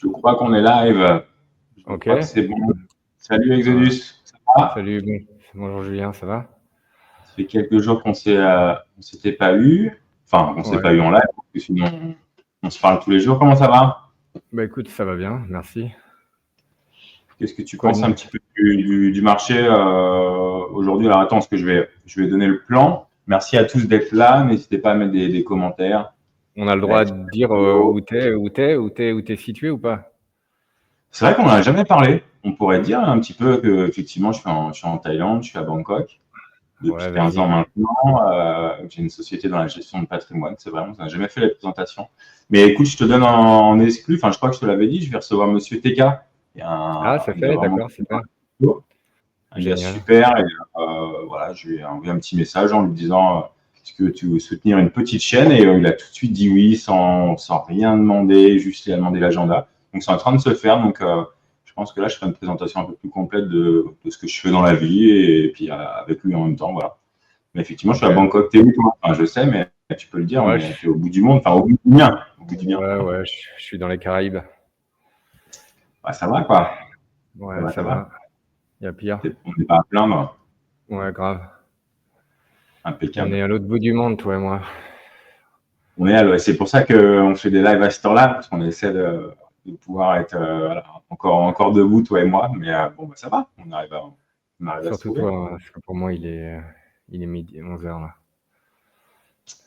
Je crois qu'on est live. Je Ok. crois que c'est bon. Salut Exodus, ça va? Salut, bonjour Julien, ça va? Ça fait quelques jours on s'était pas eu. Enfin, on s'est Ouais. pas eu en live, parce que sinon on se parle tous les jours. Comment ça va? Bah écoute, ça va bien, merci. Qu'est-ce que tu Quoi de penses un neuf? petit peu du marché aujourd'hui? Alors attends, parce que je vais donner le plan. Merci à tous d'être là. N'hésitez pas à mettre des commentaires. On a le droit Like, de dire où t'es situé ou pas? c'est vrai qu'on n'en a jamais parlé. On pourrait dire un petit peu que effectivement je suis en Thaïlande, je suis à Bangkok depuis Ouais, 15 ans vas-y. maintenant. J'ai une société dans la gestion de patrimoine, c'est vrai, on n'a jamais fait la présentation. Mais écoute, je te donne en exclu, enfin je crois que je te l'avais dit, je vais recevoir Monsieur TK. Ah, c'est Il a fait, vraiment d'accord, super. un gars Génial. super. Et, voilà, je lui ai envoyé un petit message en lui disant est-ce que tu veux soutenir une petite chaîne? Et il a tout de suite dit oui, sans rien demander, juste il a demandé l'agenda. Donc c'est en train de se faire. Donc je pense que là, je ferai une présentation un peu plus complète de ce que je fais dans la vie et puis avec lui en même temps. Voilà. Mais effectivement, je Ok. suis à Bangkok. T'es où, toi? Enfin, je sais, mais tu peux le dire, Moi, mais t'es au bout du monde, enfin au bout du mien. Au bout du mien. ouais, je suis dans les Caraïbes. Bah, ça va, quoi. Ça Ouais, va, ça ça va. va. Il y a pire. On n'est pas à plaindre. Ouais, grave. On Impeccable. est à l'autre bout du monde, toi et moi. On est à l'ouest. C'est pour ça qu'on fait des lives à cette heure-là, parce qu'on essaie de pouvoir être voilà, encore debout, toi et moi. Mais bon, bah, ça va. On arrive à se Surtout trouver. toi, parce que pour moi, il est midi, 11 h là.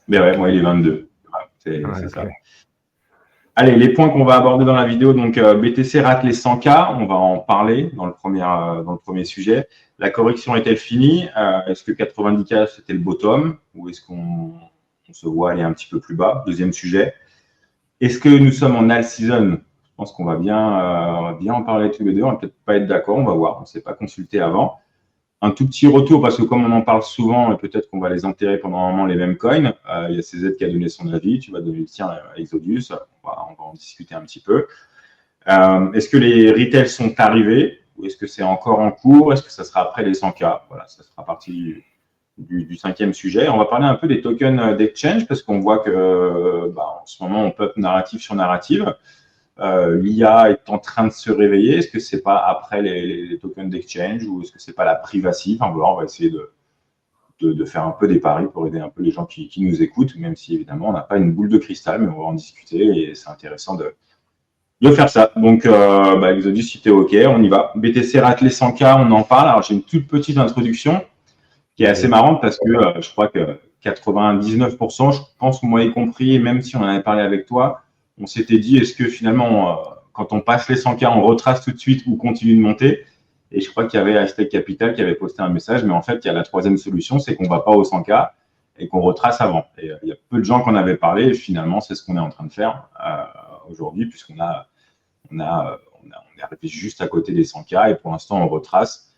Mais ouais, moi, il est 22. Voilà, Ouais, c'est ok. ça. Allez, les points qu'on va aborder dans la vidéo. Donc, BTC rate les 100K. On va en parler dans le premier sujet. La correction est-elle finie? Est-ce que 90K, c'était le bottom? Ou est-ce qu'on se voit aller un petit peu plus bas? Deuxième sujet. Est-ce que nous sommes en all season? Je pense qu'on va bien en parler tous les deux. On va peut-être pas être d'accord. On va voir. On ne s'est pas consulté avant. Un tout petit retour, parce que comme on en parle souvent, et peut-être qu'on va les enterrer pendant un moment, les mêmes coins. Il y a CZ qui a donné son avis. Tu vas donner le tien à Exodus. On va en discuter un petit peu. Est-ce que les retails sont arrivés ou est-ce que c'est encore en cours? Est-ce que ça sera après les 100K? Voilà, ça sera partie du cinquième sujet. On va parler un peu des tokens d'exchange parce qu'on voit que en ce moment, on pop narrative sur narrative. L'IA est en train de se réveiller. Est-ce que c'est pas après les tokens d'exchange ou est-ce que c'est pas la privacy? Enfin, voilà, on va essayer de faire un peu des paris pour aider un peu les gens qui nous écoutent, même si évidemment on n'a pas une boule de cristal, mais on va en discuter et c'est intéressant de faire ça. Donc, Exodus, si tu es OK, on y va. BTC rate les 100K, on en parle. Alors, j'ai une toute petite introduction qui est assez Vas-y. marrante parce que je crois que 99%, je pense, moi y compris, et même si on en avait parlé avec toi, on s'était dit, est-ce que finalement, quand on passe les 100K, on retrace tout de suite ou continue de monter? Et je crois qu'il y avait Hashtag Capital qui avait posté un message, mais en fait, il y a la troisième solution, c'est qu'on ne va pas aux 100K et qu'on retrace avant. Et il y a peu de gens qui en avaient parlé, et finalement, c'est ce qu'on est en train de faire aujourd'hui, puisqu'on on est arrivé juste à côté des 100K, et pour l'instant, on retrace.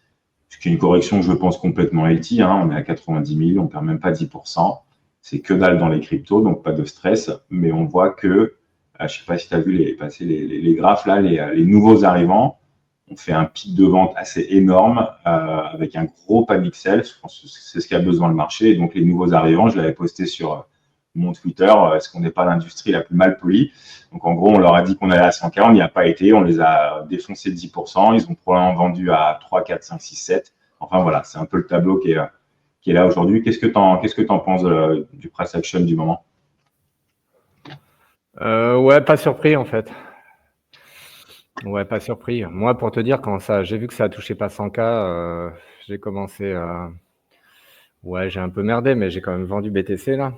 Ce qui est une correction que je pense complètement healthy. On est à 90 000, on ne perd même pas 10%. C'est que dalle dans les cryptos, donc pas de stress. Mais on voit que, je ne sais pas si tu as vu les graphes là, les nouveaux arrivants ont fait un pic de vente assez énorme avec un gros panic sell. Je pense que c'est ce qu'a besoin le marché. Et donc les nouveaux arrivants, je l'avais posté sur mon Twitter, est-ce qu'on n'est pas l'industrie la plus mal polie? Donc en gros, on leur a dit qu'on allait à 100K, on n'y a pas été, on les a défoncés de 10%, ils ont probablement vendu à 3, 4, 5, 6, 7. Enfin voilà, c'est un peu le tableau qui est là aujourd'hui. Qu'est-ce que tu en penses du price action du moment? Ouais, pas surpris en fait. Ouais, pas surpris. Moi, pour te dire, quand j'ai vu que ça a touché pas 100K, j'ai commencé à. Ouais, j'ai un peu merdé, mais j'ai quand même vendu BTC là.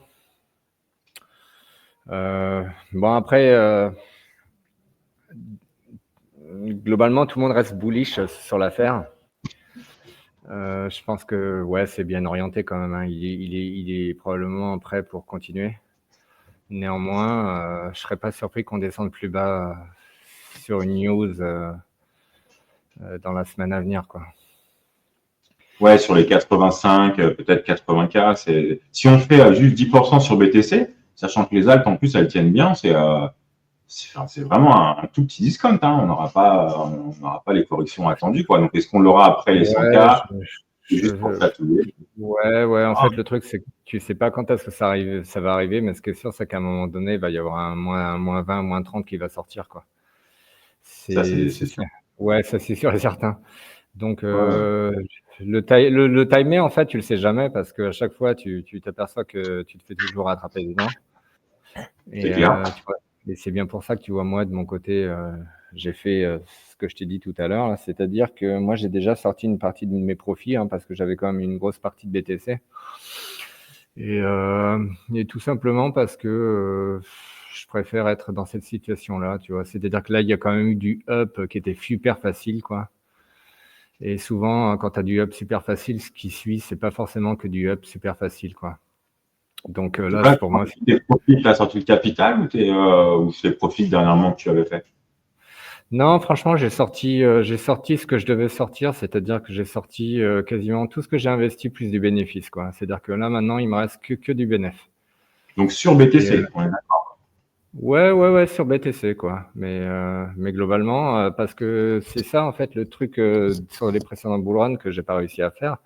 Bon, après, globalement, tout le monde reste bullish sur l'affaire. Je pense que ouais, c'est bien orienté quand même, hein. Il est probablement prêt pour continuer. Néanmoins, je serais pas surpris qu'on descende plus bas sur une news dans la semaine à venir, quoi. Ouais, sur les 85, peut-être 80K, si on fait juste 10% sur BTC, sachant que les altes en plus elles tiennent bien, c'est vraiment un tout petit discount. On n'aura pas les corrections attendues, quoi. Donc est-ce qu'on l'aura après les 100K? Ouais, C'est juste pour chatouiller. ouais. En fait, le truc, c'est que tu sais pas quand est-ce que ça va arriver, mais ce qui est sûr, c'est qu'à un moment donné, il va y avoir un moins 20, moins 30 qui va sortir, quoi. Ça, C'est c'est ça. sûr. Ouais, ça c'est sûr et certain. Donc, Ouais, ouais. le timer, en fait, tu le sais jamais parce qu'à chaque fois, tu t'aperçois que tu te fais toujours rattraper dedans. C'est Et clair. tu vois, et c'est bien pour ça que tu vois, moi, de mon côté, j'ai fait ce que je t'ai dit tout à l'heure, là, c'est-à-dire que moi, j'ai déjà sorti une partie de mes profits, hein, parce que j'avais quand même une grosse partie de BTC. Et, et tout simplement parce que je préfère être dans cette situation-là, tu vois. C'est-à-dire que là, il y a quand même eu du up qui était super facile, quoi. Et souvent, quand tu as du up super facile, ce qui suit, c'est pas forcément que du up super facile, quoi. Donc là, Là, pour moi, tes profits, tu as sorti le capital ou c'est les profits dernièrement que tu avais fait? non, franchement, j'ai sorti ce que je devais sortir, c'est-à-dire que j'ai sorti quasiment tout ce que j'ai investi plus du bénéfice, quoi. C'est-à-dire que là, maintenant, il me reste que du bénéfice. Donc sur Et BTC, on est d'accord. ouais, sur BTC, quoi. Mais globalement, parce que c'est ça, en fait, le truc sur les précédents bull runs que j'ai pas réussi à faire.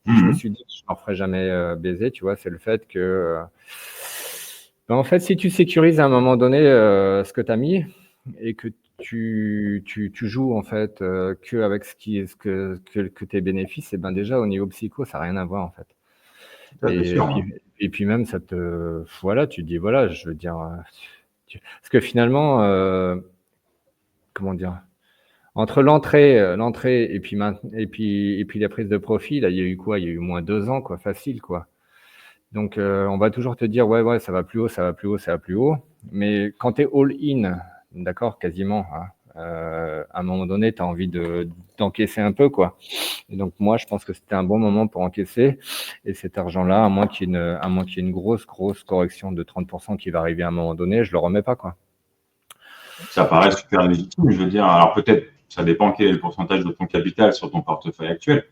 Et je me Mhm. suis dit que je n'en ferai jamais baiser, tu vois. C'est le fait que, ben, en fait, si tu sécurises à un moment donné ce que tu as mis et que tu joues en fait que avec que tes bénéfices, et ben déjà au niveau psycho, ça n'a rien à voir en fait. Ça, c'est Et sûr, hein. puis, et puis même, voilà, tu te dis, voilà, je veux dire, parce que finalement, comment dire, entre l'entrée et puis la prise de profit, là, il y a eu quoi? Il y a eu moins 2 ans, quoi, facile, quoi. Donc, on va toujours te dire, ouais, ça va plus haut, ça va plus haut, ça va plus haut. Mais quand tu es all-in, d'accord, quasiment, hein, à un moment donné, tu as envie d'encaisser un peu, quoi. Et donc, moi, je pense que c'était un bon moment pour encaisser. Et cet argent-là, à moins qu'il y ait une grosse correction de 30% qui va arriver à un moment donné, je le remets pas, quoi. Ça paraît super légitime, je veux dire. Alors peut-être, ça dépend quel est le pourcentage de ton capital sur ton portefeuille actuel.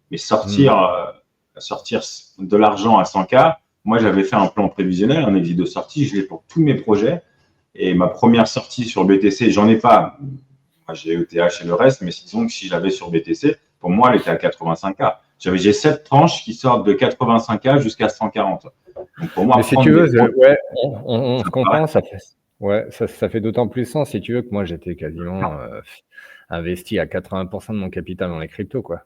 Mais Hmm. sortir de l'argent à 100K, moi j'avais fait un plan prévisionnel, un exit de sortie, je l'ai pour tous mes projets. Et ma première sortie sur BTC, j'en ai pas. Moi, j'ai ETH et le reste, mais disons que si j'avais sur BTC, pour moi, elle était à 85K. J'ai 7 tranches qui sortent de 85K jusqu'à 140. Donc pour moi, Mais si tu prendre veux, des profits, ouais, on ça se me paraît. comprend, ça fait d'autant plus sens si tu veux que moi j'étais quasiment investi à 80% de mon capital dans les cryptos, quoi.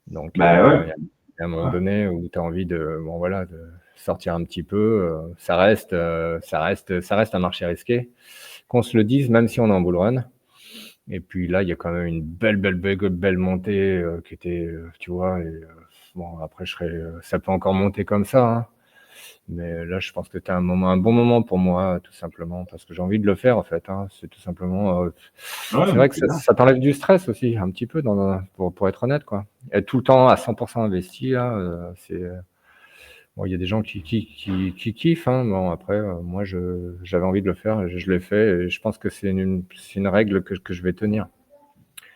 Donc Ben ouais. il y a un moment Ouais. donné où tu as envie bon voilà, de sortir un petit peu. Ça reste un marché risqué. Qu'on se le dise, même si on est en bull run. Et puis là, il y a quand même une belle montée qui était, tu vois. Et, bon, après, ça peut encore monter comme ça, hein. Mais là, je pense que tu as un bon moment pour moi, tout simplement, parce que j'ai envie de le faire, en fait, hein. C'est tout simplement. Ouais, C'est mais vrai que c'est bien. ça t'enlève du stress aussi, un petit peu, pour être honnête, quoi. Être tout le temps à 100% investi, là, bon, il y a des gens qui kiffent, hein. Bon, après, moi, j'avais envie de le faire, et je l'ai fait, et je pense que c'est une règle que je vais tenir.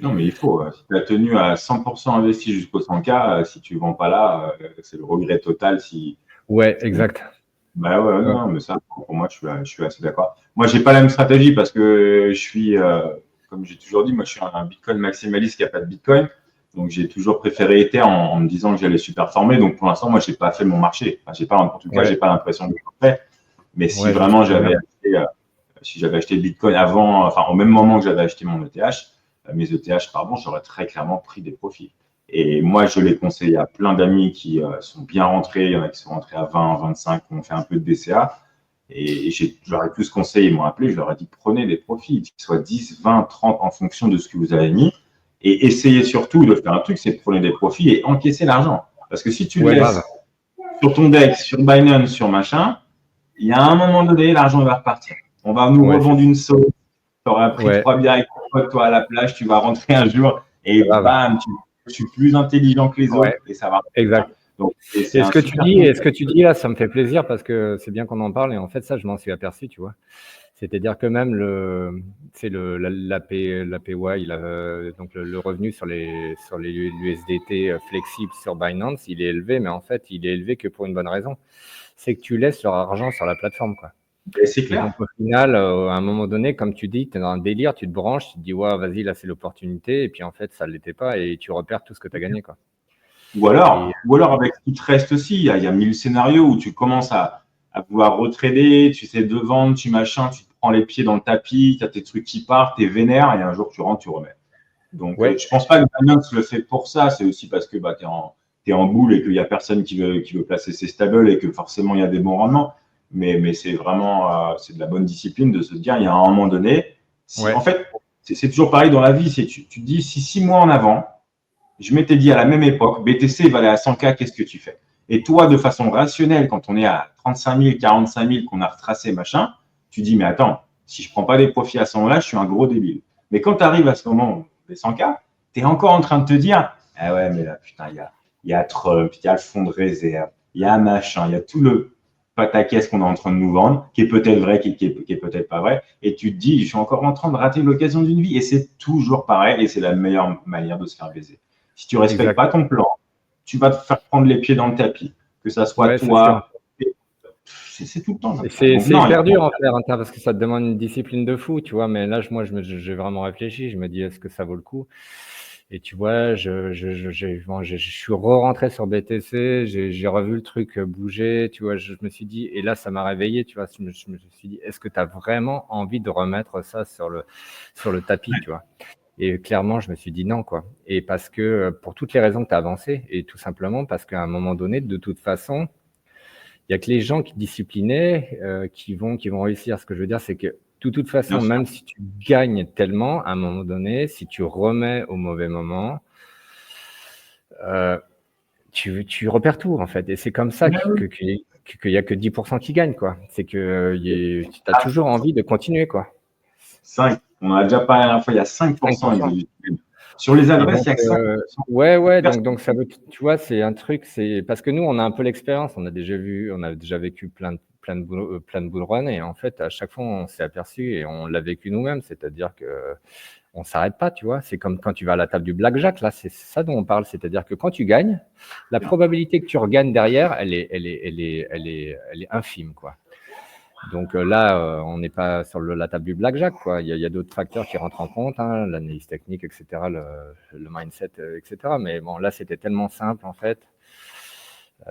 Non, mais il faut. Si tu as tenu à 100% investi jusqu'au 100K, si tu ne vends pas là, c'est le regret total. Ouais, exact. Bah ouais, Ouais. non, mais ça, pour moi, je suis assez d'accord. Moi, j'ai pas la même stratégie parce que je suis, comme j'ai toujours dit, moi, je suis un Bitcoin maximaliste qui n'a pas de Bitcoin. Donc, j'ai toujours préféré Ether en me disant que j'allais superformer. Donc, pour l'instant, moi, j'ai pas fait mon marché. Enfin, j'ai pas, en tout cas, Ouais, j'ai pas l'impression de le faire. Mais si ouais, je vois ce vraiment que tu veux dire. j'avais acheté, si j'avais acheté le Bitcoin avant, enfin, au même moment que j'avais acheté mon ETH, mes ETH, pardon, j'aurais très clairement pris des profits. Et moi, je l'ai conseillé à plein d'amis qui sont bien rentrés. Il y en a qui sont rentrés à 20, 25, qui ont fait un peu de DCA. Et j'aurais tous conseillé, ils m'ont appelé, je leur ai dit prenez des profits, qu'ils soient 10, 20, 30 en fonction de ce que vous avez mis. Et essayez surtout de faire un truc, c'est de prendre des profits et encaisser l'argent. Parce que si tu le Ouais, grave. laisses sur ton DEX, sur Binance, sur machin, il y a un moment donné, l'argent va repartir. On va nous Ouais, revendre une sauce. Tu auras pris ouais, 3 bières avec ton pote, toi, à la plage, tu vas rentrer un jour et grave. bam, je suis plus intelligent que les autres Ouais, et ça va exact. repartir. Donc, c'est Et un super ce conseil. que tu dis là, ça me fait plaisir parce que c'est bien qu'on en parle. Et en fait, ça, je m'en suis aperçu, tu vois. C'est-à-dire que même c'est l'APY, donc le revenu sur les USDT flexibles sur Binance, il est élevé, mais en fait, il est élevé que pour une bonne raison. C'est que tu laisses leur argent sur la plateforme, quoi. Et c'est Et donc, clair. au final, à un moment donné, comme tu dis, tu es dans un délire, tu te branches, tu te dis, ouais, vas-y, là, c'est l'opportunité. Et puis, en fait, ça ne l'était pas et tu repères tout ce que tu as gagné, quoi. Et Ou alors avec ce qui te reste aussi, il y a 1000 scénarios où tu commences à vouloir retrader, tu sais, de vendre, tu machin, tu te prends les pieds dans le tapis, tu as tes trucs qui partent, tu es vénère et un jour tu rentres, tu remets. Donc, je pense pas que Binance le fait pour ça. C'est aussi parce que t'es en boule et qu'il y a personne qui veut placer ses stables et que forcément il y a des bons rendements. Mais c'est vraiment c'est de la bonne discipline de se dire il y a un moment donné. En fait, c'est toujours pareil dans la vie. Tu te dis si 6 mois en avant, je m'étais dit à la même époque, BTC valait à 100K, qu'est-ce que tu fais? Et toi, de façon rationnelle, quand on est à 35 000, 45 000, qu'on a retracé, machin, tu dis, mais attends, si je prends pas des profits à ce moment-là, je suis un gros débile. Mais quand tu arrives à ce moment des 100K, tu es encore en train de te dire, ah ouais, mais là, putain, il y a Trump, il y a le fonds de réserve, il y a machin, il y a tout le pataquès qu'on est en train de nous vendre, qui est peut-être vrai, qui est peut-être pas vrai. Et tu te dis, je suis encore en train de rater l'occasion d'une vie. Et c'est toujours pareil, et c'est la meilleure manière de se faire baiser. Si tu ne respectes pas ton plan, tu vas te faire prendre les pieds dans le tapis. Que ça soit toi. C'est tout le temps. C'est hyper dur en faire, parce que ça te demande une discipline de fou, tu vois. Mais là, moi, j'ai vraiment réfléchi. Je me dis, est-ce que ça vaut le coup? Et tu vois, je suis re-rentré sur BTC, j'ai revu le truc bouger, tu vois, je me suis dit, et là, ça m'a réveillé, tu vois, je me suis dit, est-ce que tu as vraiment envie de remettre ça sur le tapis, tu vois? Et clairement, je me suis dit non, quoi. Et parce que, pour toutes les raisons que tu as avancées, et tout simplement parce qu'à un moment donné, de toute façon, il y a que les gens qui disciplinés qui vont réussir. Ce que je veux dire, c'est que de toute façon, même si tu gagnes tellement, à un moment donné, si tu remets au mauvais moment, tu repères tout, en fait. Et c'est comme ça qu'il n'y a que 10% qui gagnent, quoi. C'est que tu as toujours envie de continuer, quoi. 5. On a déjà parlé la fois, il y a 5%. Sur les adresses, il y a que 5%. Ouais, donc ça veut, tu vois, c'est un truc, c'est parce que nous, on a un peu l'expérience, on a déjà vécu plein de bull run, et en fait, à chaque fois, on s'est aperçu et on l'a vécu nous-mêmes, c'est-à-dire que on s'arrête pas, tu vois. C'est comme quand tu vas à la table du blackjack, là, c'est ça dont on parle, c'est-à-dire que quand tu gagnes, la probabilité que tu regagnes derrière, elle est infime, quoi. Donc là, on n'est pas sur la table du blackjack, quoi. Il y a d'autres facteurs qui rentrent en compte, hein, l'analyse technique, etc., le mindset, etc. Mais bon, là, c'était tellement simple, en fait.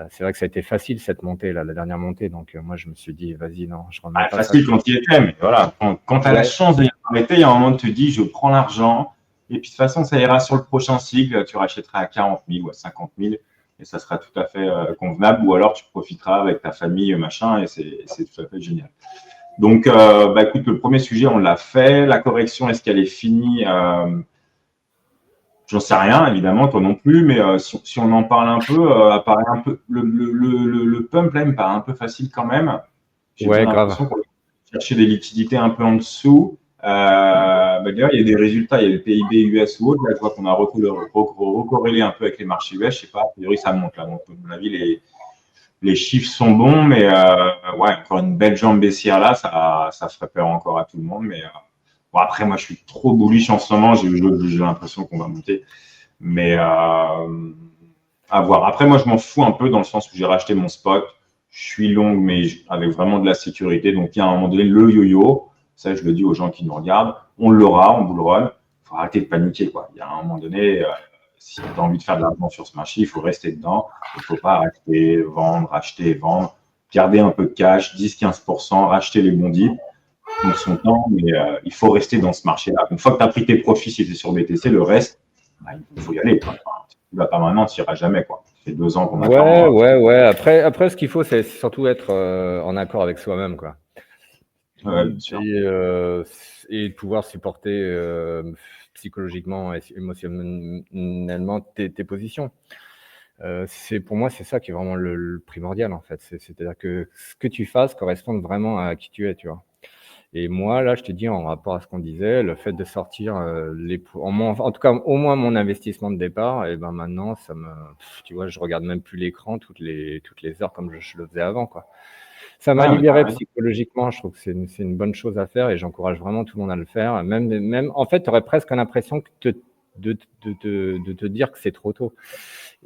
C'est vrai que ça a été facile, cette montée, là, la dernière montée. Donc moi, je me suis dit, vas-y, non, je remets pas facile ça. quand il était, mais voilà. Quand tu as la chance d'y arrêter, il y a un moment, tu te dis, je prends l'argent, et puis de toute façon, ça ira sur le prochain cycle, tu rachèteras à 40 000 ou à 50 000, et ça sera tout à fait convenable, ou alors tu profiteras avec ta famille, machin, et c'est tout à fait génial. Donc, écoute, le premier sujet, on l'a fait. La correction, est-ce qu'elle est finie? J'en sais rien, évidemment, toi non plus, mais si on en parle un peu, apparaît un peu le pump là, il me paraît un peu facile quand même. J'ai l'impression qu'on va chercher des liquidités un peu en dessous. D'ailleurs, il y a des résultats, il y a le PIB US ou autre. Là, je vois qu'on a recorrélé un peu avec les marchés US. Je sais pas, a priori, ça monte là. Donc, à mon avis, les chiffres sont bons, mais ouais, encore une belle jambe baissière là, ça ferait peur encore à tout le monde. Mais bon, après, moi, je suis trop bullish en ce moment. J'ai l'impression qu'on va monter. Mais à voir. Après, moi, je m'en fous un peu dans le sens où j'ai racheté mon spot. Je suis long, mais avec vraiment de la sécurité. Donc, il y a un moment donné, le yo-yo, ça, je le dis aux gens qui nous regardent, on l'aura, on bull run. Il faut arrêter de paniquer, quoi. Il y a un moment donné, si tu as envie de faire de l'argent sur ce marché, il faut rester dedans. Il ne faut pas acheter, vendre. Garder un peu de cash, 10-15%, racheter les bons dips. Prendre son temps, mais il faut rester dans ce marché-là. Une fois que tu as pris tes profits si tu es sur BTC, le reste, il faut y aller. Enfin, tu vas pas maintenant, tu n'iras jamais, quoi. Ça fait 2 ans qu'on attend. Ouais. Après, ce qu'il faut, c'est surtout être en accord avec soi-même, quoi. Bien sûr. Et pouvoir supporter psychologiquement et émotionnellement tes positions. Pour moi, c'est ça qui est vraiment le primordial, en fait. C'est-à-dire que ce que tu fasses corresponde vraiment à qui tu es, tu vois. Et moi, là, je te dis, en rapport à ce qu'on disait, le fait de sortir en tout cas, au moins mon investissement de départ, et ben maintenant, tu vois, je regarde même plus l'écran toutes les heures comme je le faisais avant, quoi. Ça m'a libéré psychologiquement. Je trouve que c'est une bonne chose à faire, et j'encourage vraiment tout le monde à le faire. Même en fait, tu aurais presque l'impression de te dire que c'est trop tôt.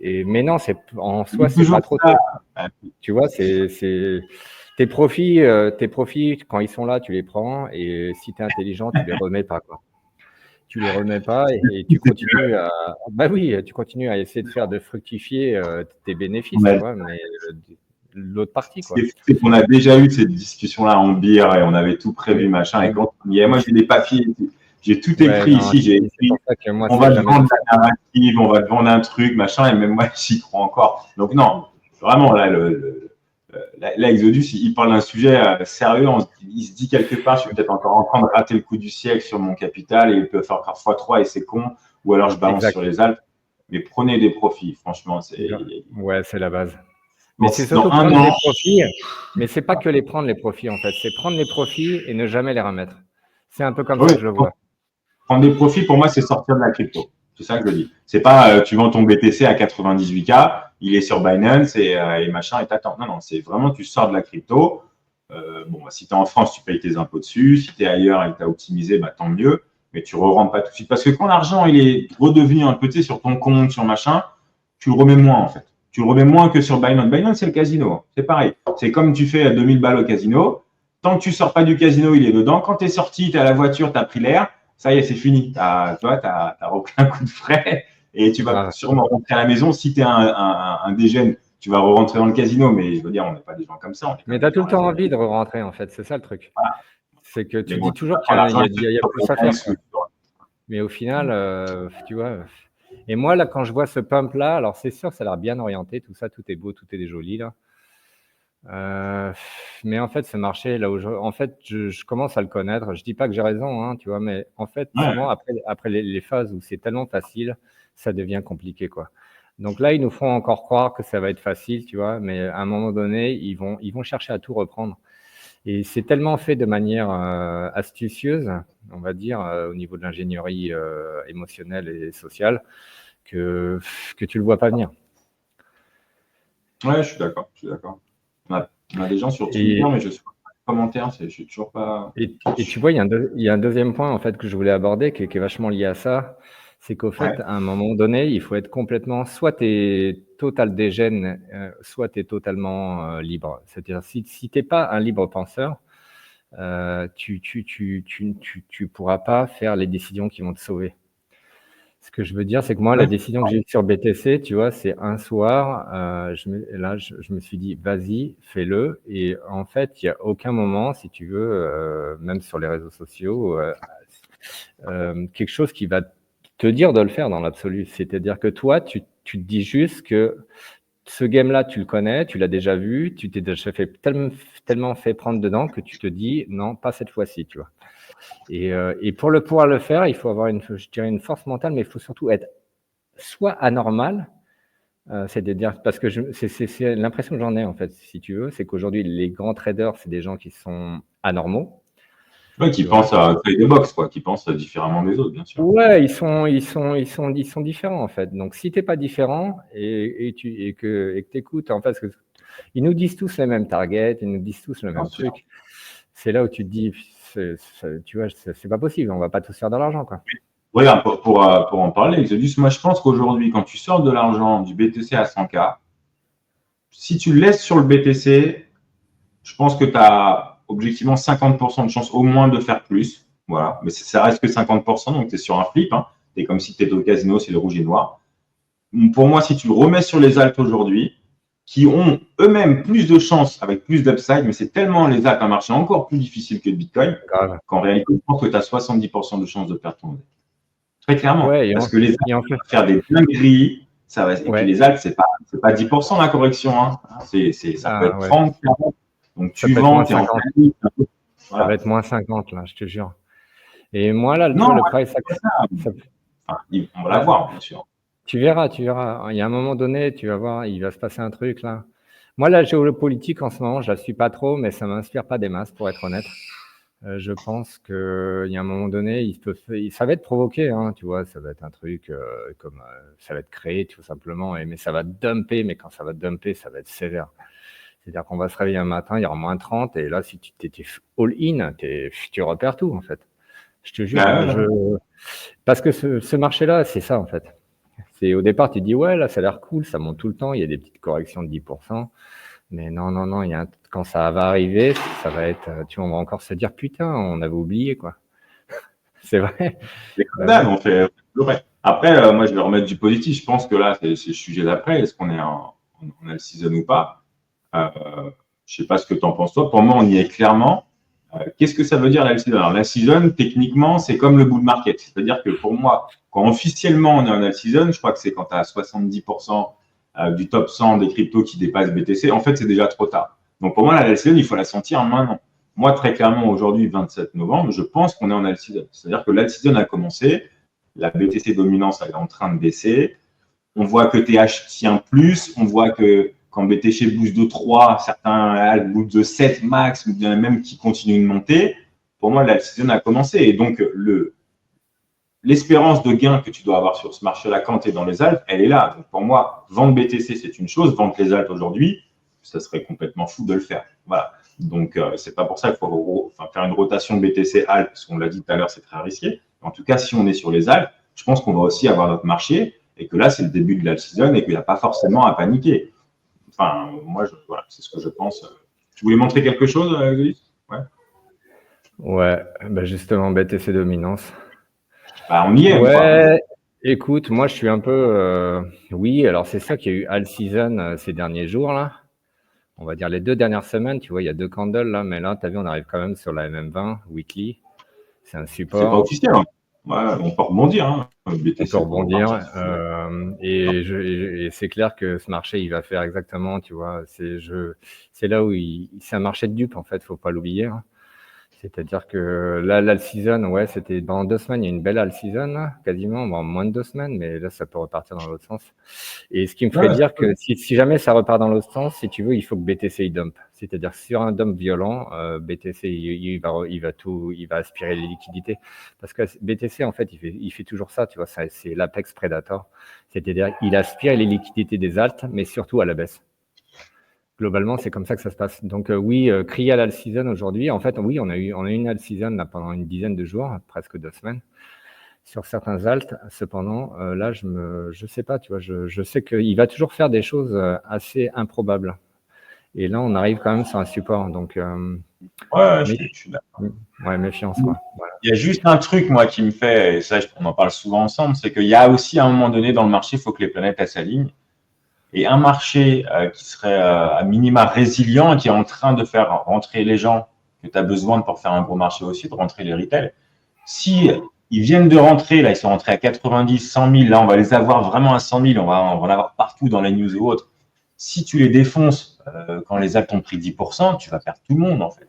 Mais non, en soi, c'est pas trop tôt. Tu vois, tes profits, quand ils sont là, tu les prends, et si tu es intelligent, tu les remets pas, quoi. Tu les remets pas, et tu continues tu continues à essayer de fructifier tes bénéfices, tu vois, mais l'autre partie, quoi. C'est qu'on a déjà eu cette discussion-là en bière et on avait tout prévu, machin. Et quand on y est, moi, j'ai des papiers, j'ai tout écrit ici. J'ai écrit, on va te vendre la narrative, on va te vendre un truc, machin. Et même moi, j'y crois encore. Donc, non, vraiment, là, là Exodus, il parle d'un sujet sérieux. Il se dit quelque part, je suis peut-être encore en train de rater le coup du siècle sur mon capital et il peut faire parfois 3 et c'est con. Ou alors, je balance sur les Alpes. Mais prenez des profits, franchement. Ouais, c'est la base. Mais c'est surtout prendre les profits. Mais c'est pas que les prendre les profits, en fait. C'est prendre les profits et ne jamais les remettre. C'est un peu comme ça que je le vois. Prendre des profits, pour moi, c'est sortir de la crypto. C'est ça que je dis. C'est pas tu vends ton BTC à 98K, il est sur Binance et machin et t'attends. Non, c'est vraiment tu sors de la crypto. Si tu es en France, tu payes tes impôts dessus. Si tu es ailleurs et que tu as optimisé, tant mieux. Mais tu ne re-rentres pas tout de suite. Parce que quand l'argent il est redevenu un peu sur ton compte, sur machin, tu le remets moins en fait. Tu le remets moins que sur Binance. Binance, c'est le casino. C'est pareil. C'est comme tu fais 2000 balles au casino. Tant que tu ne sors pas du casino, il est dedans. Quand tu es sorti, tu es à la voiture, tu as pris l'air. Ça y est, c'est fini. Tu as repris un coup de frais et tu vas sûrement rentrer à la maison. Si tu es un dégène, tu vas re-rentrer dans le casino. Mais je veux dire, on n'est pas des gens comme ça. Mais tu as tout le temps envie de re-rentrer en fait. C'est ça le truc. Voilà. C'est que tu dis toujours qu'il y a plus à faire. Mais au final, tu vois. Et moi, là, quand je vois ce pump-là, alors c'est sûr, ça a l'air bien orienté. Tout ça, tout est beau, tout est joli, là. Mais en fait, ce marché, là où je commence à le connaître. Je dis pas que j'ai raison, hein, tu vois, mais en fait, souvent, après les phases où c'est tellement facile, ça devient compliqué, quoi. Donc là, ils nous font encore croire que ça va être facile, tu vois, mais à un moment donné, ils vont chercher à tout reprendre. Et c'est tellement fait de manière astucieuse, on va dire, au niveau de l'ingénierie émotionnelle et sociale, que tu le vois pas venir. Ouais, je suis d'accord. On a des gens sur Twitter, mais je suis pas dans les commentaires, je suis toujours pas. Et tu vois, il y a un deuxième point en fait que je voulais aborder, qui est vachement lié à ça, c'est qu'au fait, à un moment donné, il faut être complètement, soit tu es total dégène, soit tu es totalement libre. C'est-à-dire, si tu n'es pas un libre penseur, tu pourras pas faire les décisions qui vont te sauver. Ce que je veux dire, c'est que moi, la décision que j'ai eue sur BTC, tu vois, c'est un soir, je me suis dit, vas-y, fais-le. Et en fait, il n'y a aucun moment, si tu veux, même sur les réseaux sociaux, quelque chose qui va te dire de le faire dans l'absolu. C'est-à-dire que toi, tu te dis juste que ce game-là, tu le connais, tu l'as déjà vu, tu t'es déjà fait tellement fait prendre dedans que tu te dis, non, pas cette fois-ci, tu vois. Et pour pouvoir le faire, il faut avoir une force mentale, mais il faut surtout être soit anormal, c'est-à-dire, parce que c'est l'impression que j'en ai en fait, si tu veux, c'est qu'aujourd'hui les grands traders, c'est des gens qui sont anormaux. Ouais, qui pensent à feuille de boxe, quoi, qui pensent différemment des autres, bien sûr. Ouais, ils sont différents en fait. Donc si t'es pas différent et que t'écoutes, en fait, parce que ils nous disent tous les mêmes targets, ils nous disent tous le même truc. C'est là où tu te dis, tu vois, c'est pas possible, on va pas tous faire de l'argent, quoi. Regarde, pour en parler, Exodus, moi je pense qu'aujourd'hui, quand tu sors de l'argent du BTC à 100K, si tu le laisses sur le BTC, je pense que tu as objectivement 50% de chance au moins de faire plus. Voilà, mais ça reste que 50%, donc tu es sur un flip. Hein. Tu es comme si tu étais au casino, c'est le rouge et noir. Pour moi, si tu le remets sur les altes aujourd'hui, qui ont eux-mêmes plus de chances avec plus d'upside, mais c'est tellement les altes un marché encore plus difficile que le Bitcoin, qu'en réalité, je pense que tu as 70% de chances de perdre ton monnaie. Très clairement. Parce que les altes vont faire des dingueries. Ça va, et puis les altes, c'est pas 10% la correction. Hein. Ça peut être 30, 40. Donc tu vends, tu es en famille. Ça va être moins 50, là, je te jure. Et moi, là, le price on va l'avoir, bien sûr. Tu verras. Il y a un moment donné, tu vas voir, il va se passer un truc, là. Moi, la géopolitique, en ce moment, je la suis pas trop, mais ça m'inspire pas des masses, pour être honnête. Je pense qu'il y a un moment donné, ça va être provoqué, hein, tu vois, ça va être un truc comme ça va être créé tout simplement, mais ça va dumper, mais quand ça va dumper, ça va être sévère. C'est-à-dire qu'on va se réveiller un matin, il y aura moins 30, et là, si tu étais all-in, tu repères tout, en fait. Je te jure. Parce que ce marché-là, c'est ça, en fait. Au départ, tu te dis, ouais, là, ça a l'air cool, ça monte tout le temps, il y a des petites corrections de 10%. Mais non, quand ça va arriver, ça va être, on va encore se dire, putain, on avait oublié, quoi. C'est vrai. C'est comme ça, on fait vrai. Après, moi, je vais remettre du positif. Je pense que là, c'est le sujet d'après. Est-ce qu'on a le season ou pas? Euh, je sais pas ce que tu en penses toi. Pour moi, on y est clairement. Qu'est-ce que ça veut dire l'all-season? Alors, l'all-season, techniquement, c'est comme le bull market. C'est-à-dire que pour moi, quand officiellement on est en all-season, je crois que c'est quand tu as 70% du top 100 des cryptos qui dépassent BTC, en fait, c'est déjà trop tard. Donc, pour moi, la all-season, il faut la sentir maintenant. Moi, très clairement, aujourd'hui, 27 novembre, je pense qu'on est en all-season. C'est-à-dire que l'all-season a commencé, la BTC dominance, elle est en train de baisser. On voit que TH tient plus, on voit que quand BTC bouge de 3, certains bougent de 7 max, ou bien même qui continuent de monter. Pour moi, la saison a commencé. Et donc, l'espérance de gain que tu dois avoir sur ce marché-là quand tu es dans les Alpes, elle est là. Donc, pour moi, vendre BTC, c'est une chose. Vendre les Alpes aujourd'hui, ça serait complètement fou de le faire. Voilà. Donc, c'est pas pour ça qu'il faut faire une rotation BTC Alpes, parce qu'on l'a dit tout à l'heure, c'est très risqué. En tout cas, si on est sur les Alpes, je pense qu'on va aussi avoir notre marché et que là, c'est le début de la saison et qu'il n'y a pas forcément à paniquer. Enfin, moi, voilà, c'est ce que je pense. Tu voulais montrer quelque chose, Guy? Ouais. Ouais, bah justement, BTC dominance. Bah, on y est. Ouais, écoute, moi, je suis un peu. Oui, alors c'est ça qu'il y a eu all season ces derniers jours, là. On va dire les 2 dernières semaines, tu vois, il y a 2 candles, là, mais là, tu as vu, on arrive quand même sur la MM20 weekly. C'est un C'est pas support. officiel. Hein. Ouais, on peut rebondir. Hein. BTC, On peut rebondir. Et c'est clair que ce marché, il va faire exactement, tu vois, c'est là où c'est un marché de dupes, en fait, faut pas l'oublier. Hein. C'est-à-dire que là, l'all-season, ouais, c'était dans 2 semaines, il y a une belle all-season, là, quasiment, en moins de 2 semaines, mais là, ça peut repartir dans l'autre sens. Et ce qui me ferait dire que si jamais ça repart dans l'autre sens, si tu veux, il faut que BTC il dump. C'est-à-dire que sur un dump violent, BTC il va aspirer les liquidités. Parce que BTC, en fait, il fait toujours ça, tu vois, c'est l'apex predator. C'est-à-dire il aspire les liquidités des alts, mais surtout à la baisse. Globalement, c'est comme ça que ça se passe. Donc oui, crier à l'all-season aujourd'hui. En fait, oui, on a eu une all-season là pendant une dizaine de jours, presque 2 semaines, sur certains alts. Cependant, là, je sais pas, tu vois, je sais qu'il va toujours faire des choses assez improbables. Et là, on arrive quand même sur un support. Donc, je suis d'accord. Ouais, méfiance, quoi. Voilà. Il y a juste un truc, moi, qui me fait, et ça, on en parle souvent ensemble, c'est qu'il y a aussi, à un moment donné, dans le marché, il faut que les planètes s'alignent. Et un marché qui serait à minima résilient et qui est en train de faire rentrer les gens que tu as besoin pour faire un gros marché aussi, de rentrer les retail. Si ils viennent de rentrer, là, ils sont rentrés à 90, 100 000, là, on va les avoir vraiment à 100 000, on va en avoir partout dans les news ou autres. Si tu les défonces quand les actes ont pris 10%, tu vas perdre tout le monde, en fait.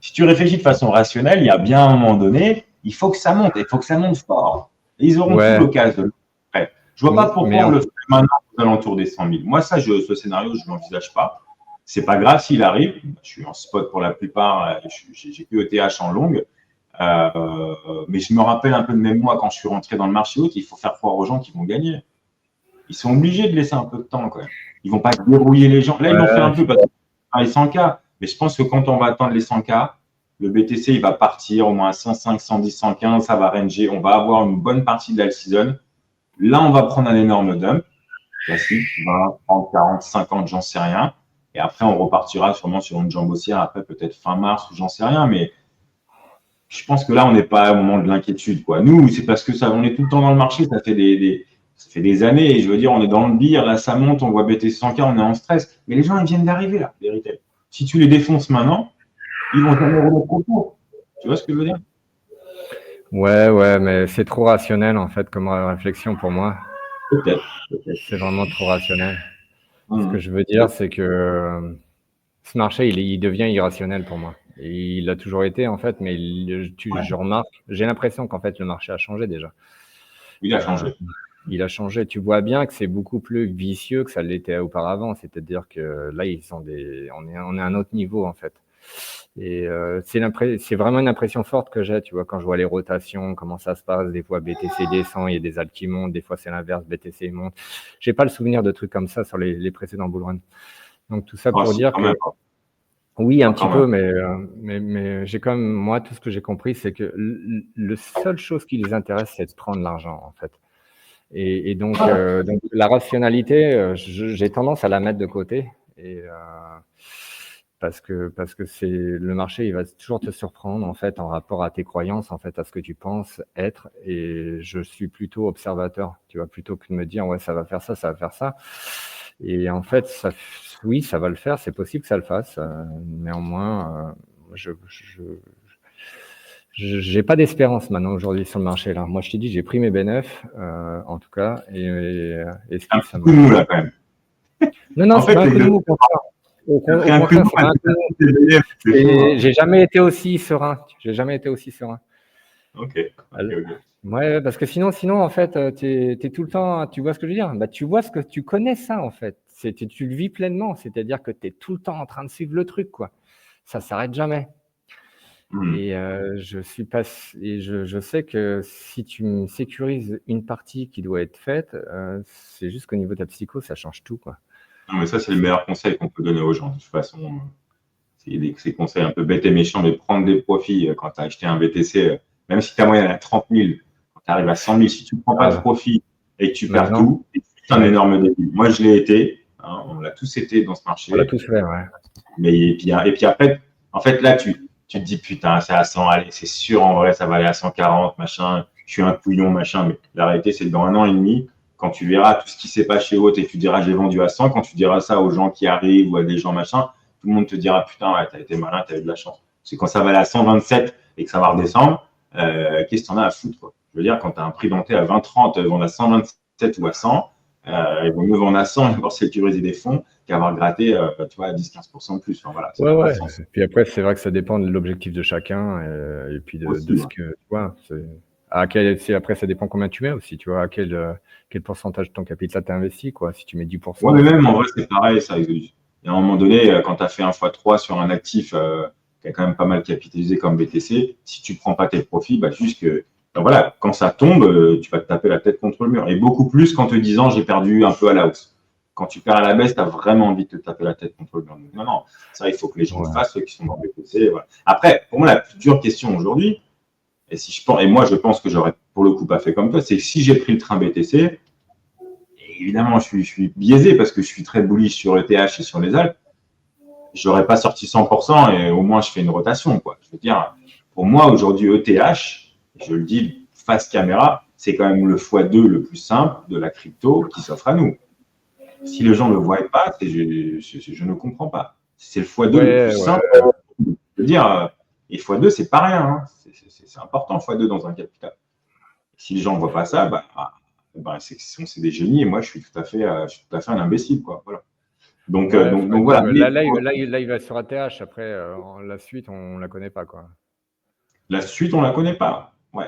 Si tu réfléchis de façon rationnelle, il y a bien un moment donné, il faut que ça monte, et il faut que ça monte fort. Et ils auront tout l'occasion de le faire. Je vois pas pourquoi on le fait maintenant aux alentours des 100 000. Moi, ça, ce scénario, je ne l'envisage pas. C'est pas grave s'il arrive. Je suis en spot pour la plupart. J'ai que ETH en longue. Mais je me rappelle un peu de même moi quand je suis rentré dans le marché haut, il faut faire croire aux gens qui vont gagner. Ils sont obligés de laisser un peu de temps. Quoi. Ils vont pas dérouiller les gens. Là, ils l'ont fait un peu parce que les 100K. Mais je pense que quand on va atteindre les 100K, le BTC, il va partir au moins à 105, 110, 115. Ça va ranger. On va avoir une bonne partie de la season. Là, on va prendre un énorme dump. Classique, 20, 30, 40, 50, j'en sais rien. Et après, on repartira sûrement sur une jambe haussière, après peut-être fin mars ou j'en sais rien. Mais je pense que là, on n'est pas au moment de l'inquiétude. Quoi. Nous, c'est parce que ça, on est tout le temps dans le marché, ça fait des années. Et je veux dire, on est dans le beer, là, ça monte, on voit BTC 100K, on est en stress. Mais les gens, ils viennent d'arriver là, les retail. Si tu les défonces maintenant, ils vont jamais remettre au cours. Tu vois ce que je veux dire? Ouais, mais c'est trop rationnel, en fait, comme réflexion pour moi. Peut-être. C'est vraiment trop rationnel. Ce que je veux dire, c'est que ce marché, il devient irrationnel pour moi. Et il a toujours été, en fait, mais je remarque, j'ai l'impression qu'en fait, le marché a changé déjà. Il a changé. Il a changé. Tu vois bien que c'est beaucoup plus vicieux que ça l'était auparavant. C'est-à-dire que là, on est à un autre niveau, en fait. Et c'est vraiment une impression forte que j'ai, tu vois, quand je vois les rotations, comment ça se passe. Des fois, BTC descend, il y a des alts qui montent. Des fois, c'est l'inverse, BTC monte. J'ai pas le souvenir de trucs comme ça sur les précédents bull runs. Donc, tout ça pour dire que… Oui, un petit peu, mais j'ai quand même, moi, tout ce que j'ai compris, c'est que la seule chose qui les intéresse, c'est de prendre l'argent, en fait. Et donc, la rationalité, j'ai tendance à la mettre de côté. Et parce que le marché, il va toujours te surprendre, en fait, en rapport à tes croyances, en fait, à ce que tu penses être. Et je suis plutôt observateur, tu vois, plutôt que de me dire, ouais, ça va faire ça, ça va faire ça. Et en fait, oui, ça va le faire, c'est possible que ça le fasse. Néanmoins, j'ai pas d'espérance maintenant aujourd'hui sur le marché là. Moi, je t'ai dit, j'ai pris mes bénéfices, en tout cas, et Un Skill, petit ça coup me. de mou là quand même. Non, non, En c'est pas fait, un coup de mou, au contraire. tu as Au pris un coup de contraire, mou, c'est pas un coup de mou. c'est fou, hein. J'ai jamais été aussi serein. J'ai jamais été aussi serein. Ok. Ouais, parce que sinon, en fait, t'es tout le temps, tu vois ce que je veux dire? Bah, tu vois ce que tu connais ça, en fait. Tu le vis pleinement, c'est-à-dire que tu es tout le temps en train de suivre le truc, quoi. Ça s'arrête jamais. Et je sais que si tu me sécurises une partie qui doit être faite, c'est juste qu'au niveau de ta psycho, ça change tout, quoi. Non, mais ça, c'est le meilleur conseil qu'on peut donner aux gens. De toute façon, c'est ces conseils un peu bêtes et méchants, mais prendre des profits quand tu as acheté un BTC, même si ta moyenne est à 30 000, quand tu arrives à 100 000, si tu ne prends pas de Ah, profit et que tu perds maintenant, tout, c'est un ouais, énorme début. Moi, je l'ai été. Hein, on l'a tous été dans ce on l'a marché. tous fait, ouais. Mais, et puis après, en fait, là, tu te dis, putain, c'est à 100, allez, c'est sûr, en vrai, ça va aller à 140, machin, je suis un couillon, machin. Mais la réalité, c'est que dans 1 an et demi, quand tu verras tout ce qui s'est passé haute et que tu diras, j'ai vendu à 100, quand tu diras ça aux gens qui arrivent ou à des gens, machin, tout le monde te dira, putain, ouais, t'as été malin, t'as eu de la chance. C'est quand ça va aller à 127 et que ça va redescendre, qu'est-ce que t'en as à foutre, quoi. Je veux dire, quand tu as un prix denté à 20-30, vendre à 127 ou à 100, il vaut mieux vendre à 100 et avoir sécurisé des fonds qu'avoir gratté, tu vois, à 10-15% de plus. Enfin, voilà, ça Ouais, n'a pas de ouais. sens. Puis après, c'est vrai que ça dépend de l'objectif de chacun et puis de Aussi, ce ouais. que tu vois. Après, ça dépend combien tu mets aussi, tu vois, à quel pourcentage de ton capital tu as investi, quoi. Si tu mets Ouais, 10%, mais c'est même en pas. vrai, c'est pareil, ça. Il y a un moment donné, quand tu as fait un x3 sur un actif qui est quand même pas mal capitalisé comme BTC, si tu prends pas tes profits, bah, juste que, ben voilà, quand ça tombe, tu vas te taper la tête contre le mur. Et beaucoup plus qu'en te disant j'ai perdu un peu à la hausse. Quand tu perds à la baisse, tu as vraiment envie de te taper la tête contre le mur. Donc, non, non, ça, il faut que les gens le Ouais. fassent, ceux qui sont dans BTC. Voilà. Après, pour moi, la plus dure question aujourd'hui, et moi, je pense que j'aurais pour le coup pas fait comme toi, c'est que si j'ai pris le train BTC, et évidemment, je suis biaisé parce que je suis très bullish sur ETH et sur les Alpes, j'aurais pas sorti 100% et au moins je fais une rotation, quoi. Je veux dire, pour moi, aujourd'hui, ETH, je le dis face caméra, c'est quand même le x2 le plus simple de la crypto qui s'offre à nous. Si les gens ne le voient pas, je ne comprends pas. C'est le x2 le plus Ouais, ouais. simple. Je veux dire, et x2, c'est pas rien. Hein. C'est important, x2 dans un capital. Si les gens ne voient pas ça, c'est des génies et moi, je suis tout à fait un imbécile, quoi. Voilà. Donc, Ouais, faudrait voilà. suivre. Mais Là, il va sur ATH. Après, la suite, on la connaît pas, quoi. la suite, on la connaît pas. Ouais,